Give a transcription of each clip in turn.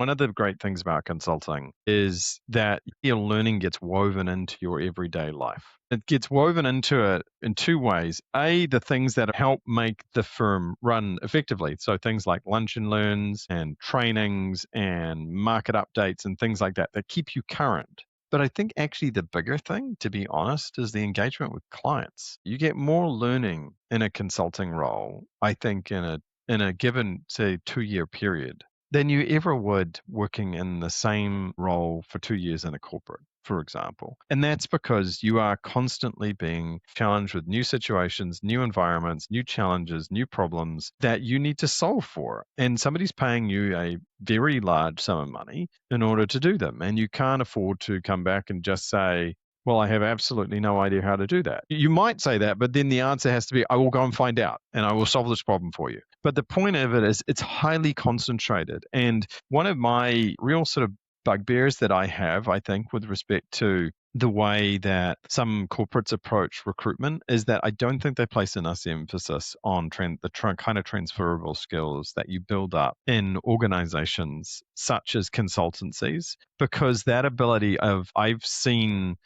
One of the great things about consulting is that your learning gets woven into your everyday life. It gets woven into it in two ways. A, the things that help make the firm run effectively. So things like lunch and learns and trainings and market updates and things like that keep you current. But I think actually the bigger thing, to be honest, is the engagement with clients. You get more learning in a consulting role, I think, in a given, say, 2-year period than you ever would working in the same role for 2 years in a corporate, for example. And that's because you are constantly being challenged with new situations, new environments, new challenges, new problems that you need to solve for. And somebody's paying you a very large sum of money in order to do them. And you can't afford to come back and just say, well, I have absolutely no idea how to do that. You might say that, but then the answer has to be, I will go and find out and I will solve this problem for you. But the point of it is it's highly concentrated. And one of my real sort of bugbears that I have, I think, with respect to the way that some corporates approach recruitment is that I don't think they place enough emphasis on kind of transferable skills that you build up in organizations such as consultancies, because that ability of I've seen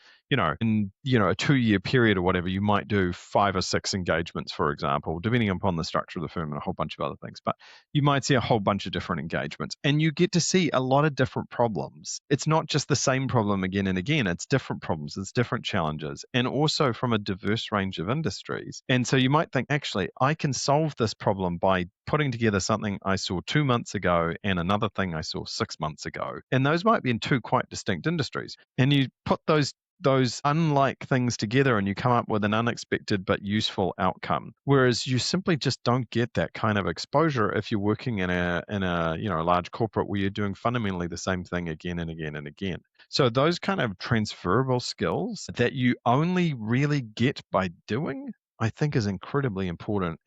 in a 2-year period or whatever, you might do 5 or 6 engagements, for example, depending upon the structure of the firm and a whole bunch of other things. But you might see a whole bunch of different engagements and you get to see a lot of different problems. It's not just the same problem again and again, it's different problems, it's different challenges, and also from a diverse range of industries. And so you might think, actually, I can solve this problem by putting together something I saw 2 months ago and another thing I saw 6 months ago. And those might be in two quite distinct industries. And you put those unlike things together and you come up with an unexpected but useful outcome, whereas you simply just don't get that kind of exposure if you're working in a large corporate where you're doing fundamentally the same thing again and again and again. So those kind of transferable skills that you only really get by doing, I think, is incredibly important.